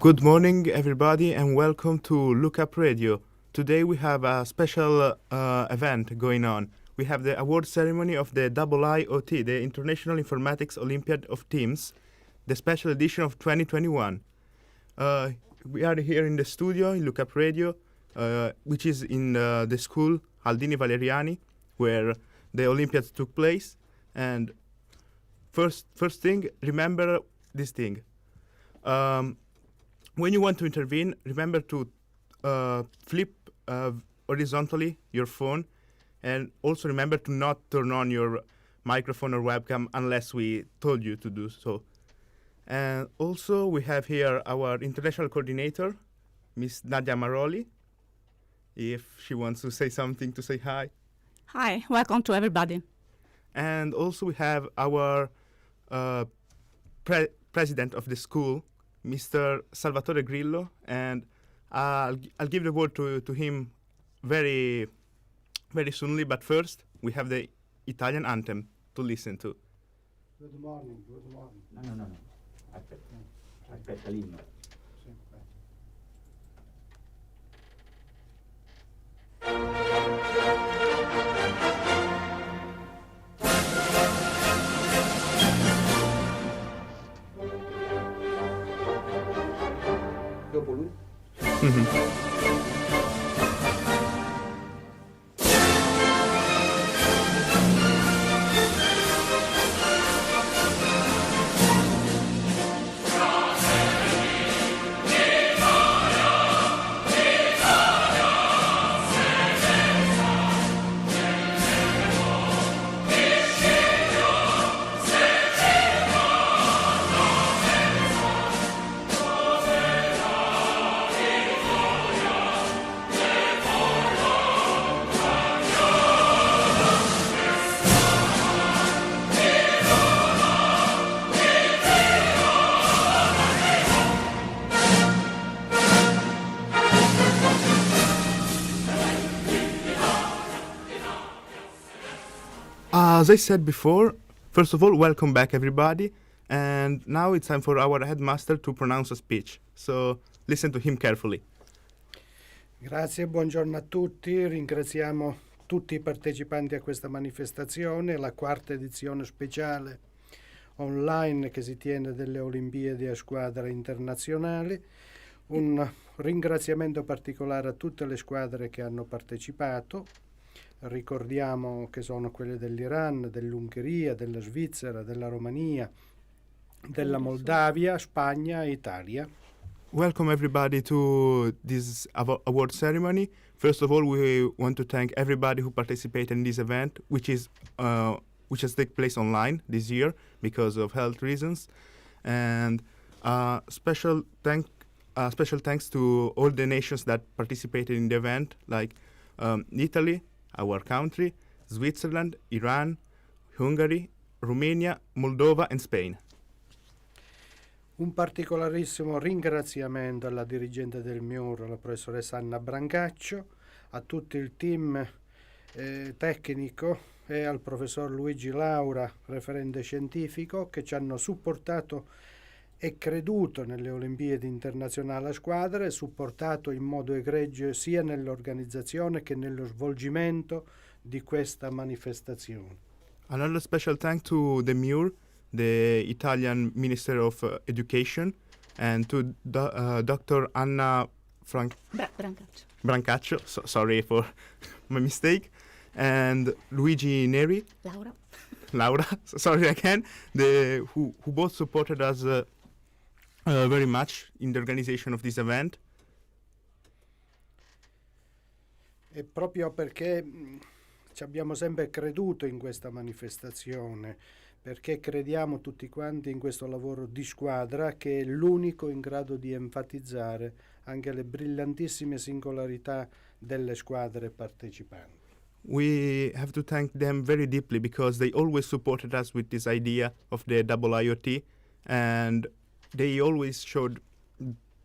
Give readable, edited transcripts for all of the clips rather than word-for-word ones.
Good morning, everybody, and welcome to Look Up Radio. Today we have a special event going on. We have the award ceremony of the IIoT, the International Informatics Olympiad of Teams, the special edition of 2021. We are here in the studio in Look Up Radio, which is in the school Aldini Valeriani, where the Olympiads took place. And first thing, remember this thing. When you want to intervene, remember to flip horizontally your phone, and also remember to not turn on your microphone or webcam unless we told you to do so. And also we have here our international coordinator, Miss Nadia Maroli, if she wants to say something, to say hi. Hi, welcome to everybody. And also we have our president of the school, Mr. Salvatore Grillo, and I'll give the word to him very soonly, but first we have the Italian anthem to listen to. Good morning, good morning. No. Aspetta l'inno. Sì, beh. Dopo lui? As I said before, first of all, welcome back everybody, and now it's time for our headmaster to pronounce a speech, so listen to him carefully. Grazie, buongiorno a tutti. Ringraziamo tutti i partecipanti a questa manifestazione, la quarta edizione speciale online che si tiene delle Olimpiadi a squadre internazionali. Un ringraziamento particolare a tutte le squadre che hanno partecipato. Ricordiamo che sono quelle dell'Iran, dell'Ungheria, della Svizzera, della Romania, della Moldavia, Spagna e Italia. Welcome everybody to this award ceremony. First of all, we want to thank everybody who participated in this event, which has taken place online this year because of health reasons, and special thanks to all the nations that participated in the event, like Italy, our country, Switzerland, Iran, Hungary, Romania, Moldova, and Spain. Un particolarissimo ringraziamento alla dirigente del MIUR, la professoressa Anna Brancaccio, a tutto il team tecnico e al professor Luigi Laura, referente scientifico, che ci hanno supportato e creduto nelle Olimpiadi internazionali a squadre, supportato in modo egregio sia nell'organizzazione che nello svolgimento di questa manifestazione. Another special thanks to the MIUR, the Italian Minister of Education, and to Dr. Anna Brancaccio, sorry for my mistake, and Luigi Neri, Laura, sorry again, who both supported us very much in the organization of this event. E proprio perché ci abbiamo sempre creduto in questa manifestazione, perché crediamo tutti quanti in questo lavoro di squadra che è l'unico in grado di enfatizzare anche le brillantissime singolarità delle squadre partecipanti. We have to thank them very deeply because they always supported us with this idea of the IIoT, and they always showed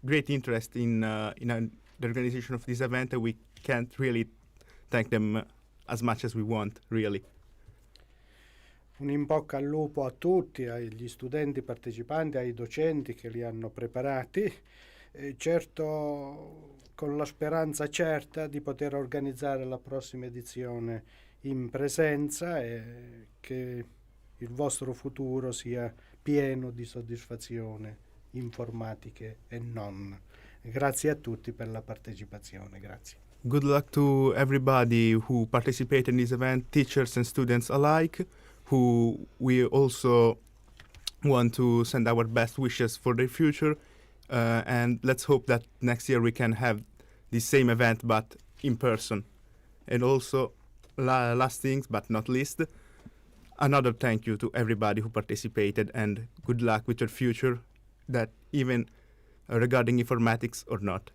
great interest in the organization of this event, and we can't really thank them as much as we want, really. Un in bocca al lupo a tutti, agli studenti partecipanti, ai docenti che li hanno preparati. certo con la speranza certa di poter organizzare la prossima edizione in presenza e che il vostro futuro sia pieno di soddisfazione informatiche e non. Grazie a tutti per la partecipazione, grazie. Good luck to everybody who participated in this event, teachers and students alike, who we also want to send our best wishes for their future. And let's hope that next year we can have the same event but in person. And also, last things but not least, another thank you to everybody who participated, and good luck with your future, that even regarding informatics or not.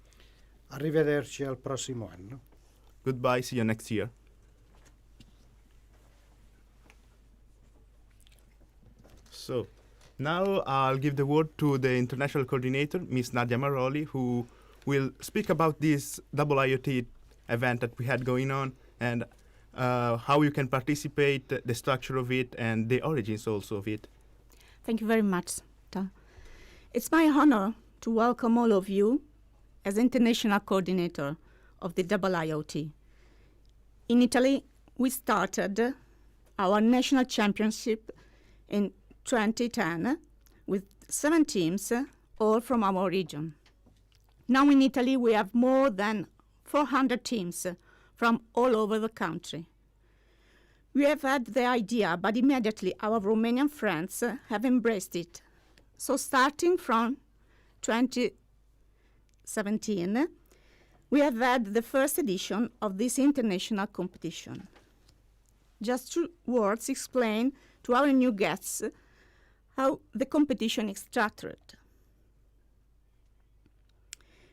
Arrivederci al prossimo anno. Goodbye, see you next year. So, now I'll give the word to the international coordinator, Ms. Nadia Maroli, who will speak about this double IoT event that we had going on, and how you can participate, the structure of it, and the origins also of it. Thank you very much, Ta. It's my honor to welcome all of you as international coordinator of the double IoT. In Italy, we started our national championship in 2010 with 7 teams, all from our region. Now in Italy, we have more than 400 teams from all over the country. We have had the idea, but immediately our Romanian friends have embraced it. So starting from 2017, we have had the first edition of this international competition. Just 2 words explain to our new guests how the competition is structured.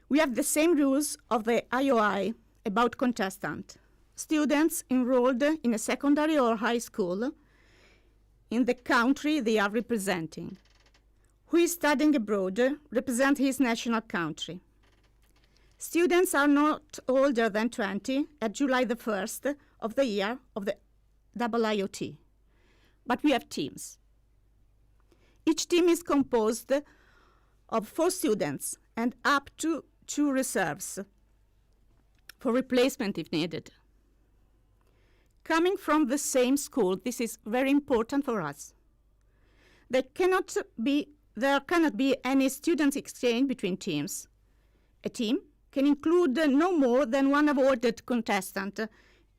We have the same rules of the IOI about contestant. Students enrolled in a secondary or high school in the country they are representing. Who is studying abroad represents his national country. Students are not older than 20 at July the 1st of the year of the double IoT. But we have teams. Each team is composed of 4 students and up to 2 reserves for replacement if needed. Coming from the same school, this is very important for us. There cannot be any student exchange between teams. A team can include no more than 1 awarded contestant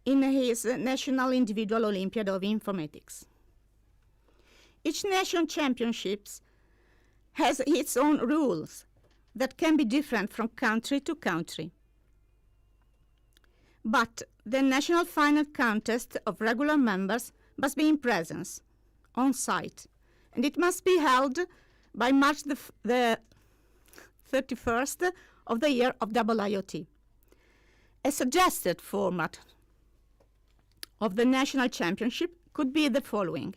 in his National Individual Olympiad of Informatics. Each nation championships has its own rules that can be different from country to country. But the national final contest of regular members must be in presence, on site, and it must be held by March the 31st of the year of double IoT. A suggested format of the national championship could be the following: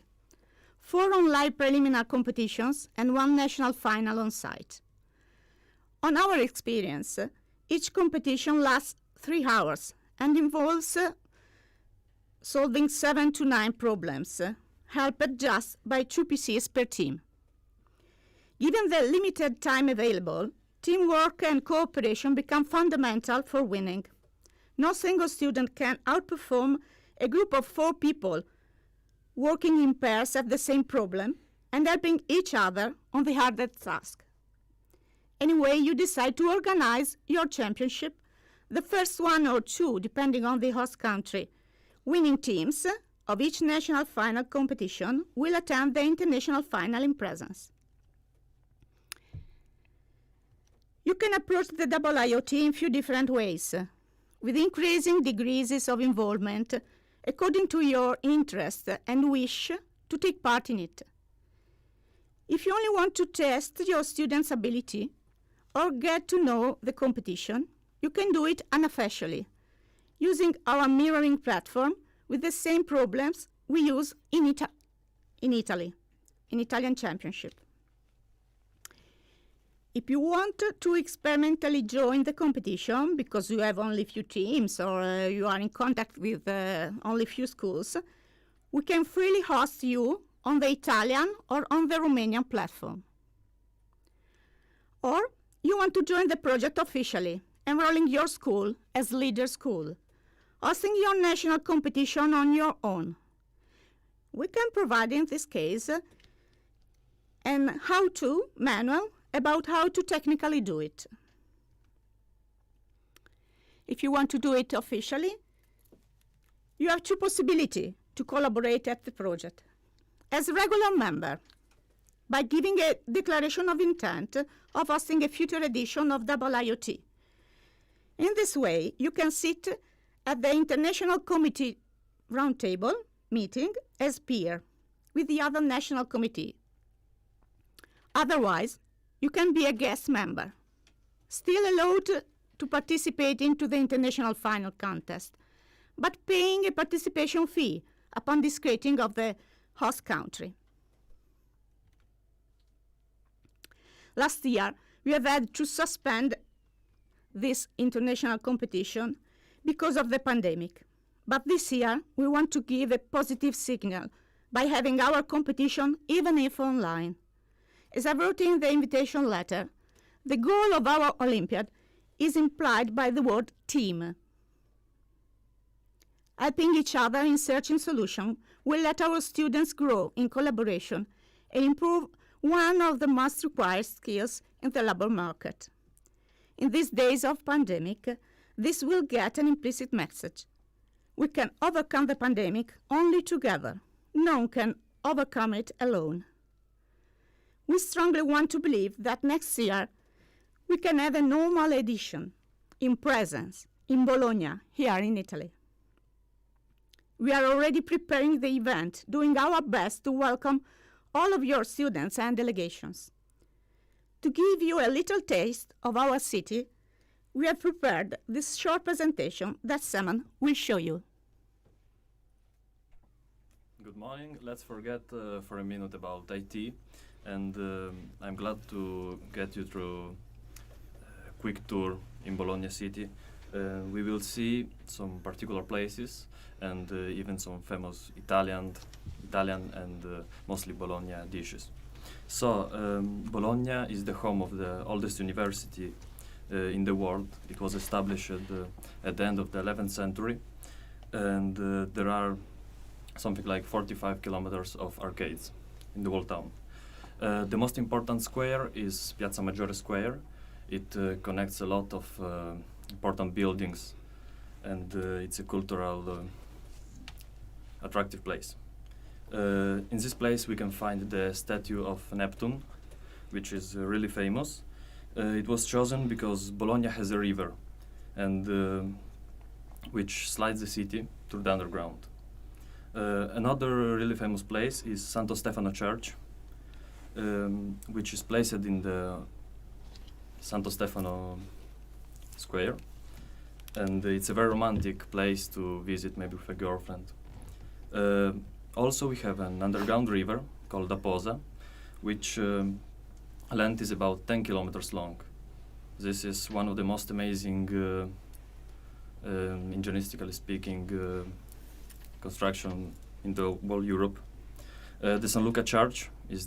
4 online preliminary competitions and 1 national final on site. On our experience, each competition lasts 3 hours and involves solving 7 to 9 problems, helped just by 2 PCs per team. Given the limited time available, teamwork and cooperation become fundamental for winning. No single student can outperform a group of 4 people working in pairs at the same problem and helping each other on the hardest task. Anyway, you decide to organize your championship. The first 1 or 2, depending on the host country, winning teams of each national final competition will attend the international final in presence. You can approach the double IoT in few different ways, with increasing degrees of involvement according to your interest and wish to take part in it. If you only want to test your students' ability or get to know the competition, you can do it unofficially, using our mirroring platform with the same problems we use in Italy, in Italian Championship. If you want to experimentally join the competition because you have only few teams or you are in contact with only few schools, we can freely host you on the Italian or on the Romanian platform. Or you want to join the project officially, enrolling your school as leader school, hosting your national competition on your own. We can provide, in this case, an how-to manual about how to technically do it. If you want to do it officially, you have two possibilities to collaborate at the project. As a regular member, by giving a declaration of intent of hosting a future edition of IIoT. In this way, you can sit at the International Committee Roundtable meeting as peer with the other national committee. Otherwise, you can be a guest member, still allowed to participate into the international final contest, but paying a participation fee upon discreting of the host country. Last year, we have had to suspend this international competition because of the pandemic. But this year, we want to give a positive signal by having our competition, even if online. As I wrote in the invitation letter, the goal of our Olympiad is implied by the word team. Helping each other in searching solutions will let our students grow in collaboration and improve one of the most required skills in the labor market. In these days of pandemic, this will get an implicit message. We can overcome the pandemic only together. No one can overcome it alone. We strongly want to believe that next year we can have a normal edition in presence in Bologna, here in Italy. We are already preparing the event, doing our best to welcome all of your students and delegations. To give you a little taste of our city, we have prepared this short presentation that Simon will show you. Good morning. Let's forget for a minute about IT, and I'm glad to get you through a quick tour in Bologna city. We will see some particular places and even some famous Italian and mostly Bologna dishes. So Bologna is the home of the oldest university in the world. It was established at the end of the 11th century, and there are something like 45 kilometers of arcades in the whole town. The most important square is Piazza Maggiore Square. It connects a lot of important buildings, and it's a cultural attractive place. In this place we can find the statue of Neptune, which is really famous. It was chosen because Bologna has a river, and which slides the city through the underground. Another really famous place is Santo Stefano Church, which is placed in the Santo Stefano Square, and it's a very romantic place to visit, maybe with a girlfriend. Also, we have an underground river called Aposa, which length is about 10 kilometers long. This is one of the most amazing, engineeristically speaking, construction in the whole Europe. The San Luca Church is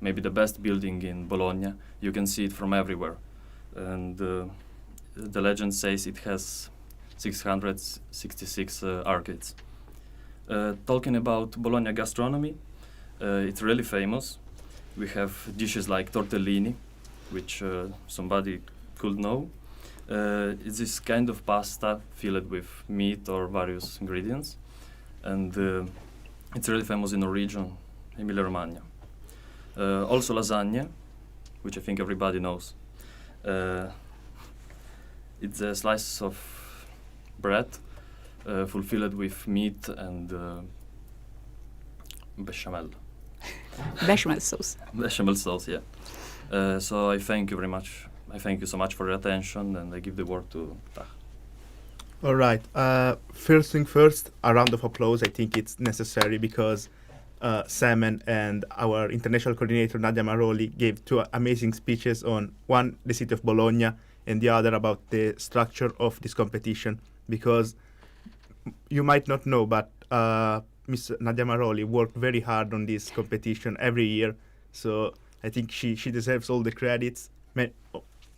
maybe the best building in Bologna. You can see it from everywhere, and the legend says it has 666 arcades. Talking about Bologna gastronomy, it's really famous. We have dishes like tortellini, which somebody could know. It's this kind of pasta filled with meat or various ingredients, and it's really famous in our region, Emilia-Romagna. Also lasagna, which I think everybody knows. It's a slice of bread fulfilled with meat and bechamel. Bechamel sauce. Bechamel sauce, yeah. So I thank you very much. I thank you so much for your attention, and I give the word to Tach. All right. First thing first, a round of applause. I think it's necessary because Simon and our international coordinator Nadia Maroli gave two amazing speeches on one, the city of Bologna, and the other about the structure of this competition. Because you might not know, but Miss Nadia Maroli worked very hard on this competition every year. So I think she deserves all the credits.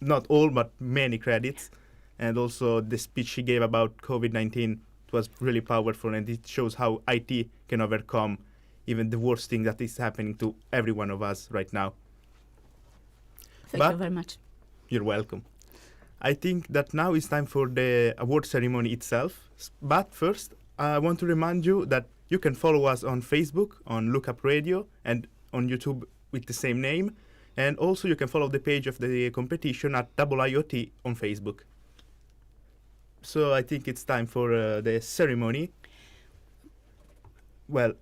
not all, but many credits. And also the speech she gave about COVID-19 was really powerful, and it shows how IT can overcome even the worst thing that is happening to every one of us right now. Thank you very much. You're welcome. I think that now it's time for the award ceremony itself. But first, I want to remind you that you can follow us on Facebook, on Look Up Radio, and on YouTube with the same name. And also you can follow the page of the competition at IIoT on Facebook. So I think it's time for the ceremony. Well,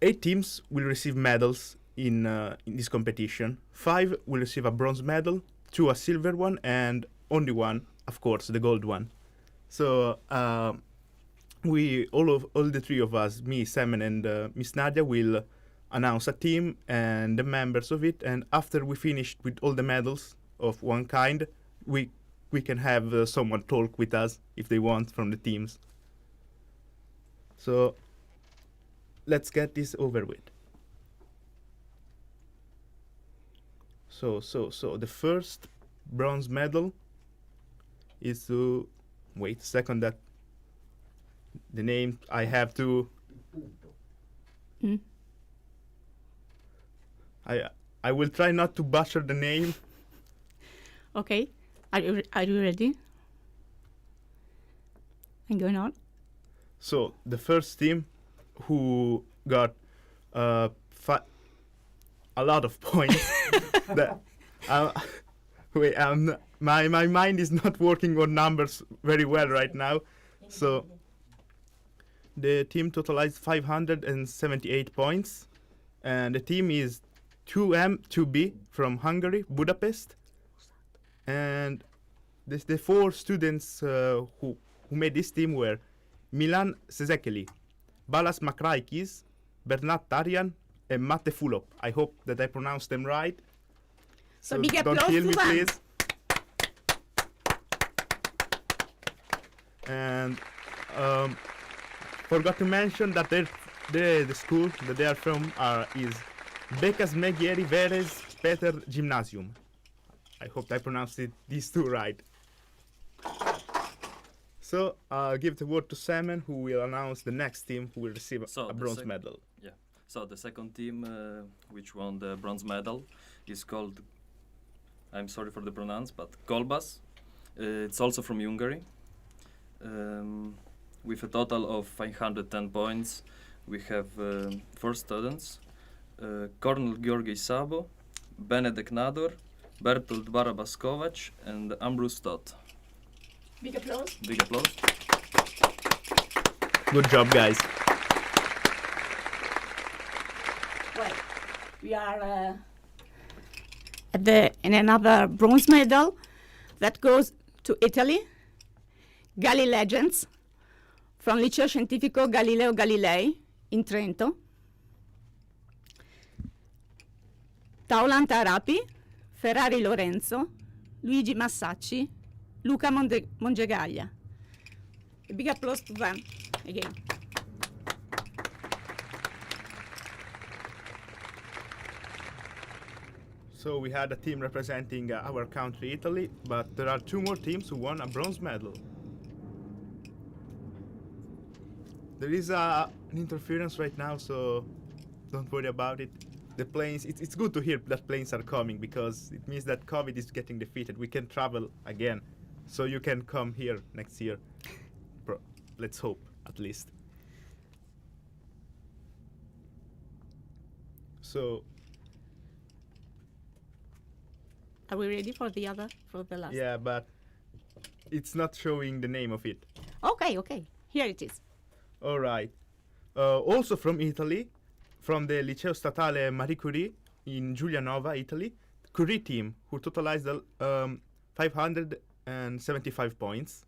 8 teams will receive medals in this competition. 5 will receive a bronze medal, 2 a silver one, and only 1, of course, the gold one. So all the 3 of us, me, Simon, and Miss Nadia, will announce a team and the members of it. And after we finish with all the medals of one kind, we can have someone talk with us if they want from the teams. So let's get this over with. So the first bronze medal is to wait a second, that the name I have to I will try not to butcher the name. Okay. Are you ready? I'm going on. So the first team who got a lot of points. My mind is not working on numbers very well right now. So the team totalized 578 points, and the team is 2M 2B from Hungary, Budapest. And the 4 students who made this team were Milan Szekely, Balas Makraikis, Bernat Tarian, and Mate Fulop. I hope that I pronounced them right. So big don't applause kill to me, them. please. And forgot to mention that the school that they are from is Becas Meghieri Veres Peter Gymnasium. I hope I pronounced these 2 right. So I'll give the word to Simon, who will announce the next team who will receive a bronze medal. Yeah. So the second team which won the bronze medal is called, I'm sorry for the pronounce, but Kolbas. It's also from Hungary. With a total of 510 points, we have 4 students: Kornel Georgi Sabo, Benedek Nador, Bertolt Barabas Kovac, and Ambrose Stott. Big applause. Big applause. Good job, guys. Well, we are in another bronze medal that goes to Italy. Galli Legends from Liceo Scientifico Galileo Galilei in Trento. Taolanta Arapi, Ferrari Lorenzo, Luigi Massacci, Luca Mongegaglia. A big applause to them again. So we had a team representing our country, Italy, but there are 2 more teams who won a bronze medal. There is an interference right now, so don't worry about it. The planes, it's good to hear that planes are coming, because it means that COVID is getting defeated. We can travel again, so you can come here next year. Let's hope, at least. So, Are we ready for the last? yeah, but it's not showing the name of it. Okay. Here it is. All right. Also from Italy, from the Liceo Statale Marie Curie in Giulianova, Italy, Curie team, who totalized 575 points.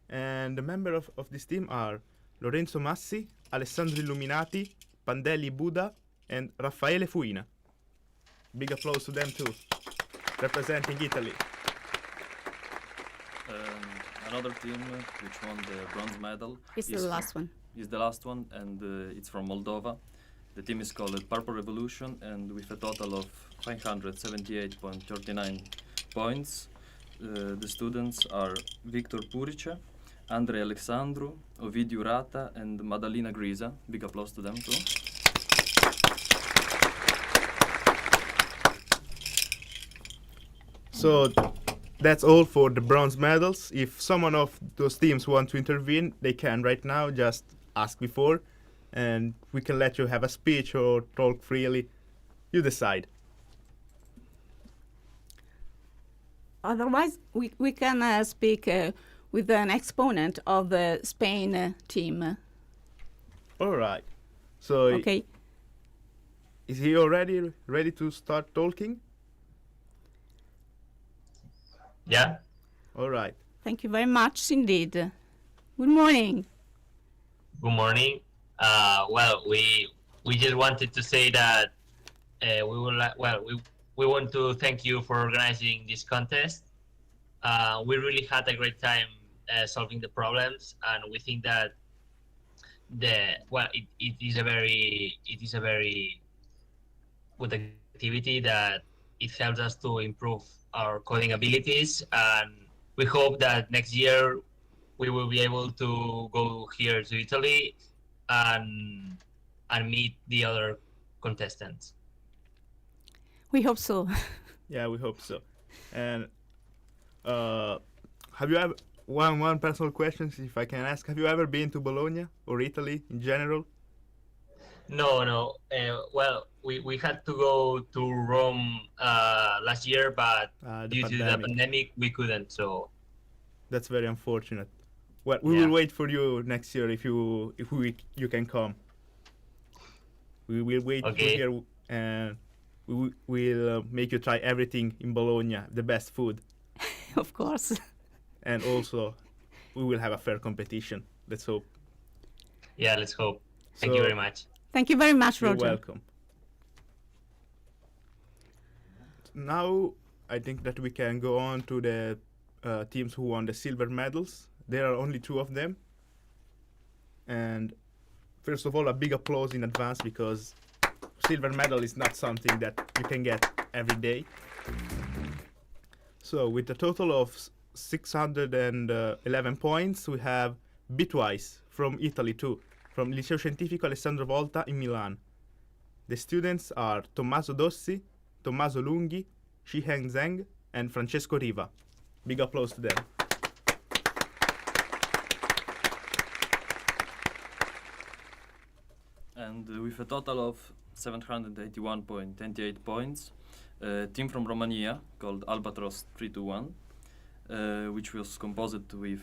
And the members of this team are Lorenzo Massi, Alessandro Illuminati, Pandelli Buda, and Raffaele Fuina. Big applause to them too, representing Italy. Another team which won the bronze medal It's the last one. is the last one, and it's from Moldova. The team is called Purple Revolution, and with a total of 578.39 points, the students are Victor Purice, Andrei Alexandru, Ovidiu Rata, and Madalina Grisa. Big applause to them too. So that's all for the bronze medals. If someone of those teams want to intervene, they can right now. Just ask before, and we can let you have a speech or talk freely. You decide. Otherwise, we can speak with an exponent of the Spain team. All right. So Okay. is he already ready to start talking? Yeah. All right. Thank you very much indeed. Good morning. Good morning. Well, we just wanted to say that we want to thank you for organizing this contest. We really had a great time solving the problems, and we think that it is a very good activity that it helps us to improve our coding abilities, and we hope that next year we will be able to go here to Italy and meet the other contestants. We hope so. Yeah, we hope so. And have you ever one personal question, if I can ask? Have you ever been to Bologna or Italy in general? No. Well, we had to go to Rome last year, but due to the pandemic, we couldn't. So that's very unfortunate. Well, we will wait for you next year if you can come. We will wait for you, and we will make you try everything in Bologna, the best food. Of course. And also, we will have a fair competition. Let's hope. Yeah, let's hope. Thank you very much. Thank you very much, Roger. You're welcome. Now, I think that we can go on to the teams who won the silver medals. There are only 2 of them. And first of all, a big applause in advance, because silver medal is not something that you can get every day. So with a total of 611 points, we have Bitwise from Italy too, from Liceo Scientifico Alessandro Volta in Milan. The students are Tommaso Dossi, Tommaso Lunghi, Shiheng Zheng, and Francesco Riva. Big applause to them. And with a total of 781.28 points, a team from Romania called Albatros 321, which was composed with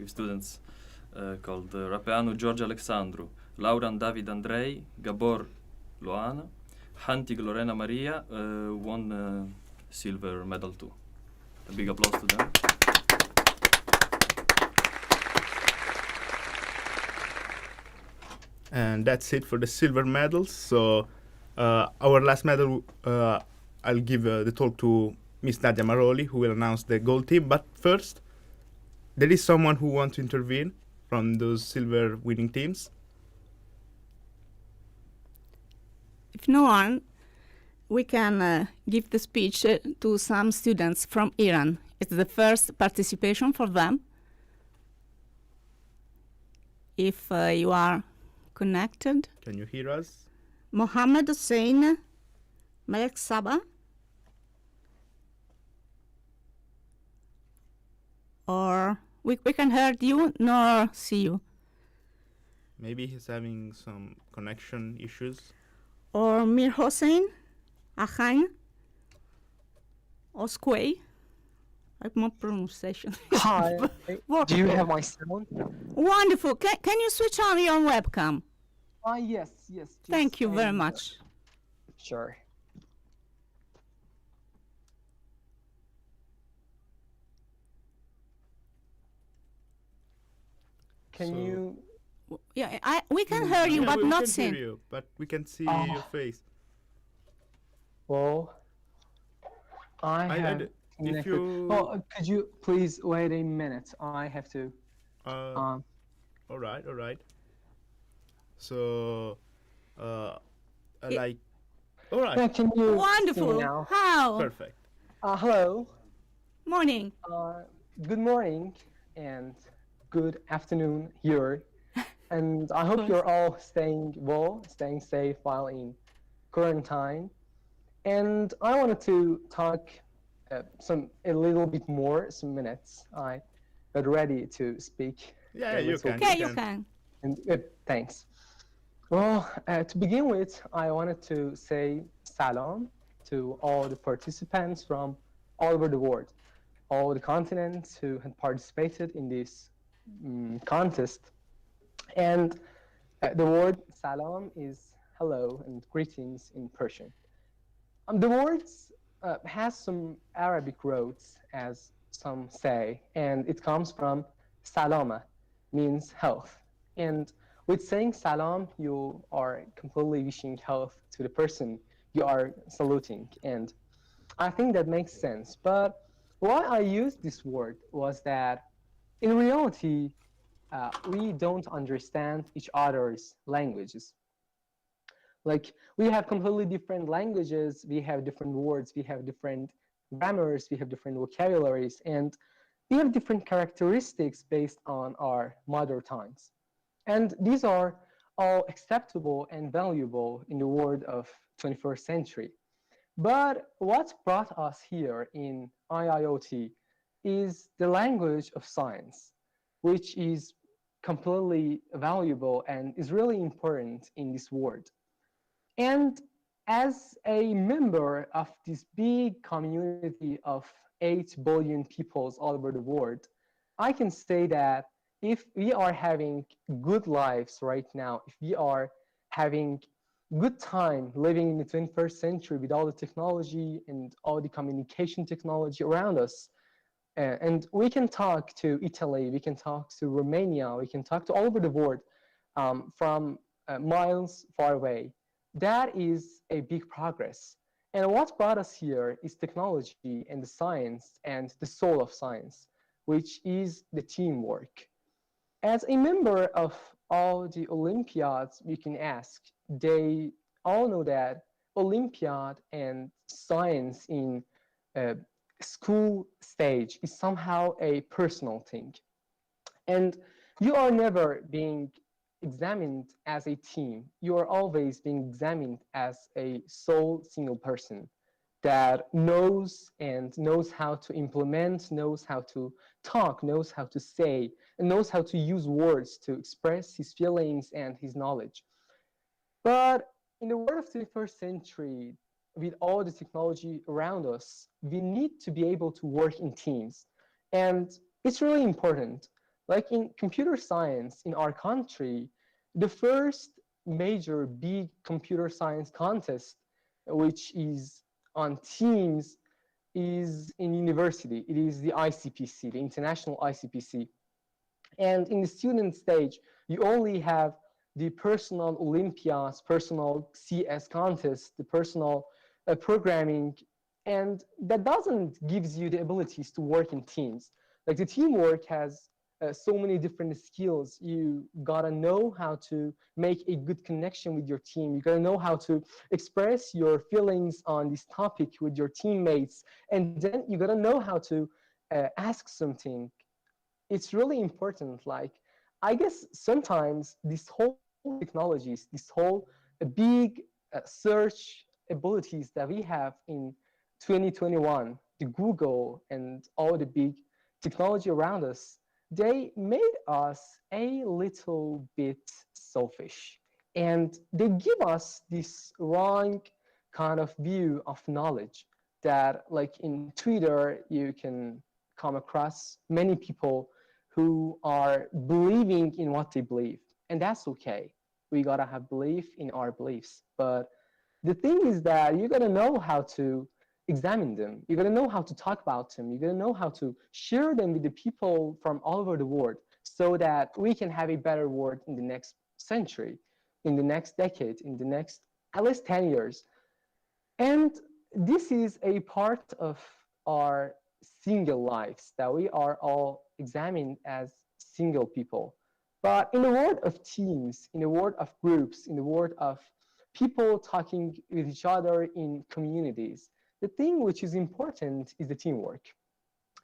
students called Rapeanu George Alexandru, Lauran David Andrei, Gabor Loana, Hantig Lorena Maria, won silver medal too. A big applause to them. And that's it for the silver medals. So our last medal, I'll give the talk to Miss Nadia Maroli, who will announce the gold team. But first, there is someone who wants to intervene from those silver winning teams. If no one, we can give the speech to some students from Iran. It's the first participation for them. If you are connected. Can you hear us? Mohammed Hussein, Malek Saba. Or we can hear you nor see you. Maybe he's having some connection issues. Or Mir Hossein, Achain, Osquay. I have more pronunciation. Hi, do you have my sound? Wonderful. Can you switch on your webcam? Yes. Thank you very much. Sure. Can you? Yeah, we can hear you, but not see. We can hear you, but we can see your face. Well, I have. If you... could you please wait a minute? I have to. All right. So, It- like, all right, Yeah, can you see me Wonderful. now? How? perfect. Hello. Morning. Good morning and good afternoon here. And I hope course. you're all staying well, staying safe while in quarantine. And I wanted to talk a little bit more, some minutes. I got ready to speak Yeah, a you little can. bit. Okay, you can. And thanks. Well, to begin with, I wanted to say salam to all the participants from all over the world, all the continents who had participated in this contest. And the word salam is hello and greetings in Persian. The word has some Arabic roots, as some say, and it comes from salama, means health. And with saying salam, you are completely wishing health to the person you are saluting. And I think that makes sense. But why I used this word was that in reality, we don't understand each other's languages. Like we have completely different languages, we have different words, we have different grammars, we have different vocabularies, and we have different characteristics based on our mother tongues. And these are all acceptable and valuable in the world of 21st century. But what brought us here in IIoT is the language of science, which is completely valuable and is really important in this world. And as a member of this big community of 8 billion peoples all over the world, I can say that if we are having good lives right now, if we are having good time living in the 21st century with all the technology and all the communication technology around us, and we can talk to Italy, we can talk to Romania, we can talk to all over the world from miles far away. That is a big progress. And what brought us here is technology and the science and the soul of science, which is the teamwork. As a member of all the Olympiads, we can ask, they all know that Olympiad and science in uh, school stage is somehow a personal thing. And you are never being examined as a team. You are always being examined as a sole single person that knows how to implement, knows how to talk, knows how to say, and knows how to use words to express his feelings and his knowledge. But in the world of 21st century, with all the technology around us, we need to be able to work in teams. And it's really important. Like in computer science in our country, the first major big computer science contest, which is on teams, is in university. It is the ICPC, the International ICPC. And in the student stage, you only have the personal Olympiads, personal CS contests, the personal programming, and that doesn't gives you the abilities to work in teams. Like the teamwork has so many different skills. You gotta know how to make a good connection with your team. You gotta know how to express your feelings on this topic with your teammates, and then you gotta know how to ask something. It's really important. Like, I guess sometimes this whole technologies, this whole big search abilities that we have in 2021, the Google and all the big technology around us, they made us a little bit selfish. And they give us this wrong kind of view of knowledge that, like in Twitter, you can come across many people who are believing in what they believe. And that's okay. We gotta have belief in our beliefs. But the thing is that you gotta know how to examine them. You gotta know how to talk about them. You gotta know how to share them with the people from all over the world so that we can have a better world in the next century, in the next decade, in the next at least 10 years. And this is a part of our single lives that we are all examined as single people. But in the world of teams, in the world of groups, in the world of people talking with each other in communities, the thing which is important is the teamwork.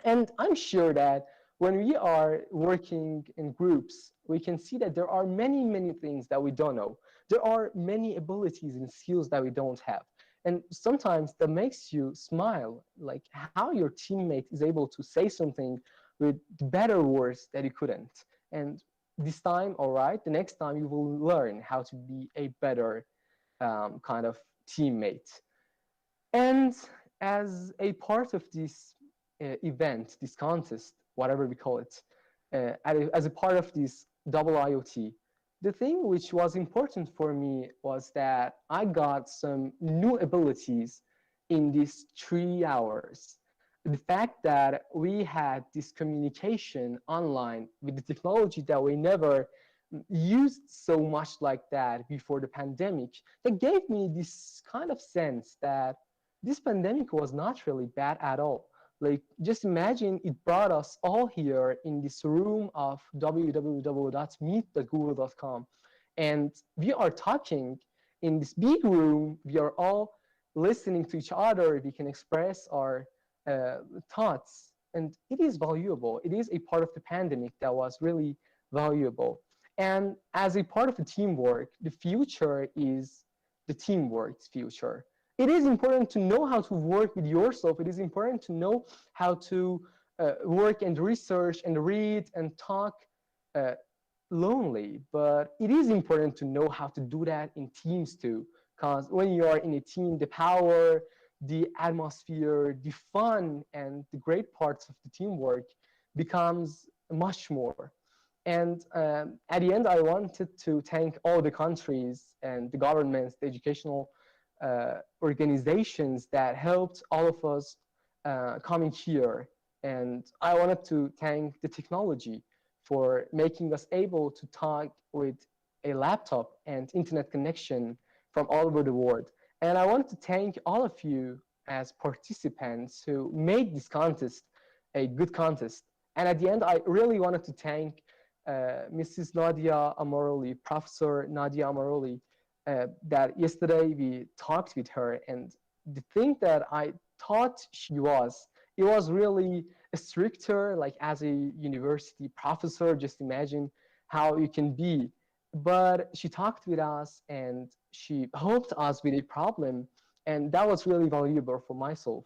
And I'm sure that when we are working in groups, we can see that there are many, many things that we don't know. There are many abilities and skills that we don't have. And sometimes that makes you smile, like how your teammate is able to say something with better words that you couldn't. And this time, all right, the next time you will learn how to be a better kind of teammate. And as a part of this event, this contest, whatever we call it, as a part of this double IoT, the thing which was important for me was that I got some new abilities in these 3 hours. The fact that we had this communication online with the technology that we never used so much like that before the pandemic, that gave me this kind of sense that this pandemic was not really bad at all. Like, just imagine it brought us all here in this room of www.meet.google.com. And we are talking in this big room. We are all listening to each other. We can express our thoughts. And it is valuable. It is a part of the pandemic that was really valuable. And as a part of the teamwork, the future is the teamwork's future. It is important to know how to work with yourself. It is important to know how to work and research and read and talk lonely. But it is important to know how to do that in teams too. Because when you are in a team, the power, the atmosphere, the fun, and the great parts of the teamwork becomes much more. And at the end, I wanted to thank all the countries and the governments, the educational organizations that helped all of us coming here. And I wanted to thank the technology for making us able to talk with a laptop and internet connection from all over the world. And I want to thank all of you as participants who made this contest a good contest. And at the end, I really wanted to thank Mrs. Nadia Amaroli, Professor Nadia Amaroli, that yesterday we talked with her. And the thing that I thought she was, it was really stricter, like as a university professor. Just imagine how you can be. But she talked with us and she helped us with a problem. And that was really valuable for myself.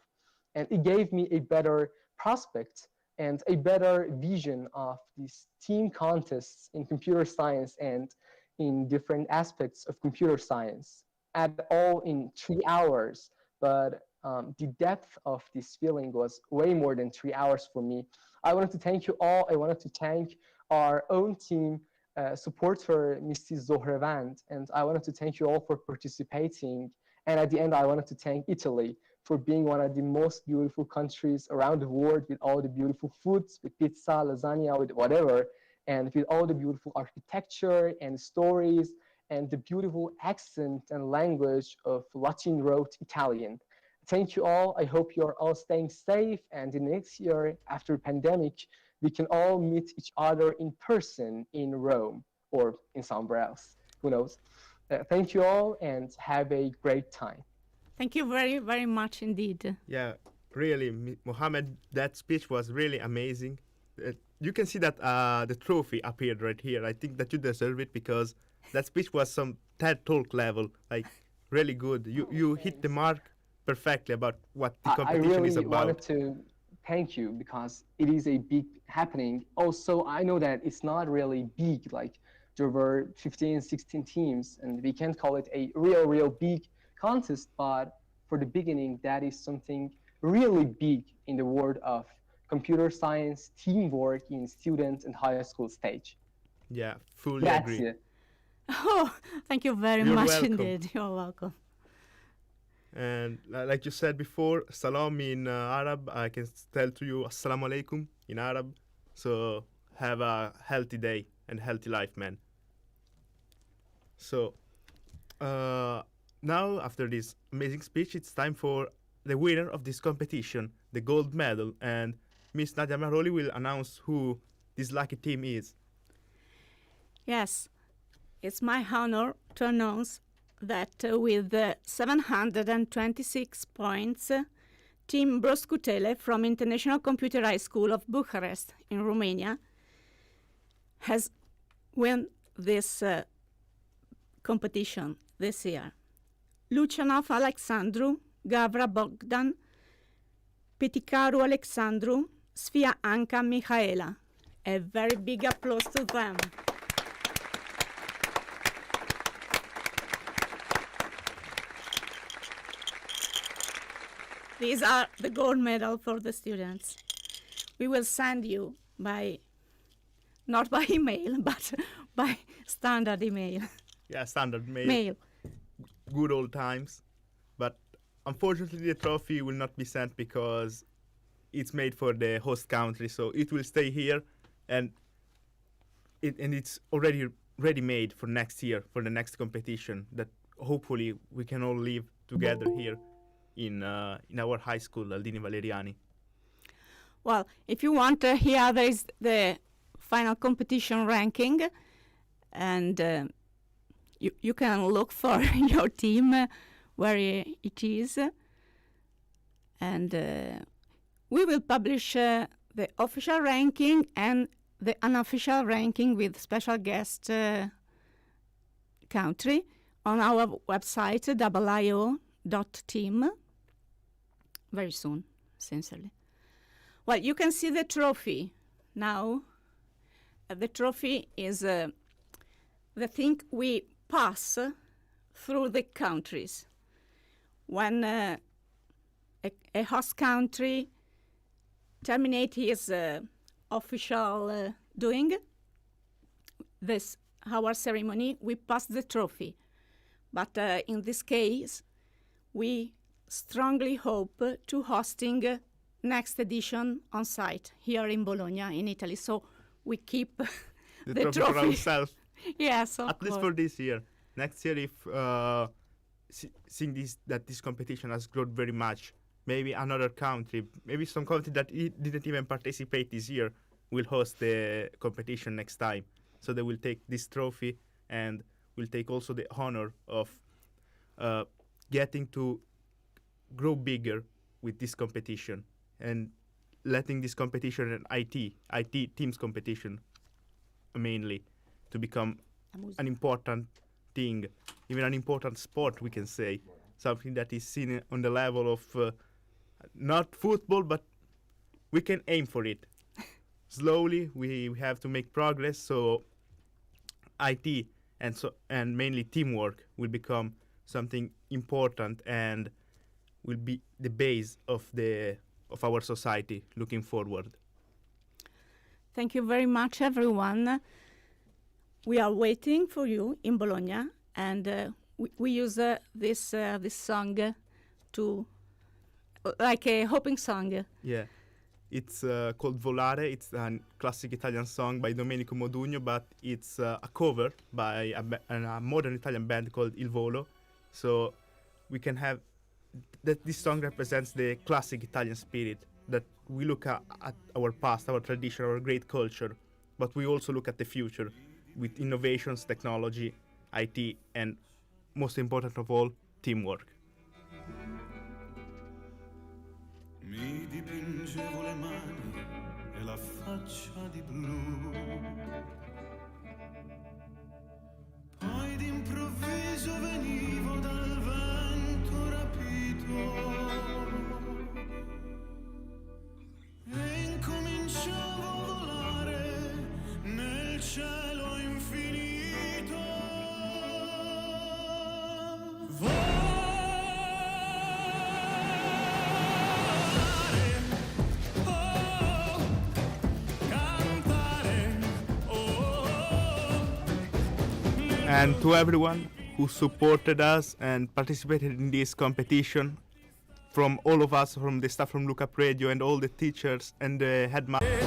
And it gave me a better prospect and a better vision of these team contests in computer science and in different aspects of computer science at all in 3 hours. But the depth of this feeling was way more than 3 hours for me. I wanted to thank you all. I wanted to thank our own team supporter, Mrs. Zohrevand, and I wanted to thank you all for participating. And at the end, I wanted to thank Italy for being one of the most beautiful countries around the world, with all the beautiful foods, with pizza, lasagna, with whatever, and with all the beautiful architecture and stories and the beautiful accent and language of Latin Rote Italian. Thank you all. I hope you're all staying safe, and the next year after pandemic, we can all meet each other in person in Rome or in somewhere else, who knows. Thank you all and have a great time. Thank you very, very much indeed. Yeah, really, Mohammed, that speech was really amazing. You can see that the trophy appeared right here. I think that you deserve it because that speech was some TED Talk level, like really good. You hit the mark perfectly about what the competition is about. I really wanted to thank you because it is a big happening. Also, I know that it's not really big, like there were 15, 16 teams, and we can't call it a real big contest, but for the beginning, that is something really big in the world of computer science, teamwork in student and high school stage. Yeah, fully agree. Grazie. Oh, thank you very You're much welcome. indeed. You're welcome. And like you said before, salam in Arab, I can tell to you assalamu alaikum in Arab. So have a healthy day and healthy life, man. So now, after this amazing speech, it's time for the winner of this competition, the gold medal. And Miss Nadia Maroli will announce who this lucky team is. Yes, it's my honor to announce that with 726 points, Team Broscutele from International Computer High School of Bucharest in Romania has won this competition this year. Lucianov Alexandru, Gavra Bogdan, Peticaru Alexandru, Sfia Anca Mihaela. A very big applause to them. These are the gold medal for the students. We will send you not by email, but by standard email. Yeah, standard mail. Mail. Good old times. But unfortunately, the trophy will not be sent because it's made for the host country, so it will stay here, and it's already ready-made for next year, for the next competition, that hopefully we can all live together here in our high school, Aldini Valeriani. Well, if you want, here there is the final competition ranking, and you can look for your team where it is, and we will publish the official ranking and the unofficial ranking with special guest country on our website, io.team, very soon, sincerely. Well, you can see the trophy now. The trophy is the thing we pass through the countries. When a host country terminates his official doing this, our ceremony, we pass the trophy. But in this case, we strongly hope to hosting next edition on site here in Bologna, in Italy. So we keep the trophy for ourselves. Yes, of At least course. for this year. Next year, if seeing that this competition has grown very much, maybe another country, maybe some country that didn't even participate this year will host the competition next time. So they will take this trophy and will take also the honor of getting to grow bigger with this competition and letting this competition an IT teams competition mainly to become an important thing, even an important sport, we can say, something that is seen on the level of not football, but we can aim for it. Slowly, we have to make progress, so IT and mainly teamwork will become something important and will be the base of our society looking forward. Thank you very much, everyone. We are waiting for you in Bologna, and we use this song to like a hoping song. Yeah, it's called Volare. It's a classic Italian song by Domenico Modugno, but it's a cover by a modern Italian band called Il Volo. So we can have that this song represents the classic Italian spirit, that we look at our past, our tradition, our great culture, but we also look at the future with innovations, technology, IT, and most important of all, teamwork. Mi dipingevo le mani e la faccia di blu. Poi d'improvviso venivo dal vento rapito e incominciavo a volare nel cielo infinito. And to everyone who supported us and participated in this competition, from all of us, from the staff from Look Up Radio and all the teachers and the headmasters.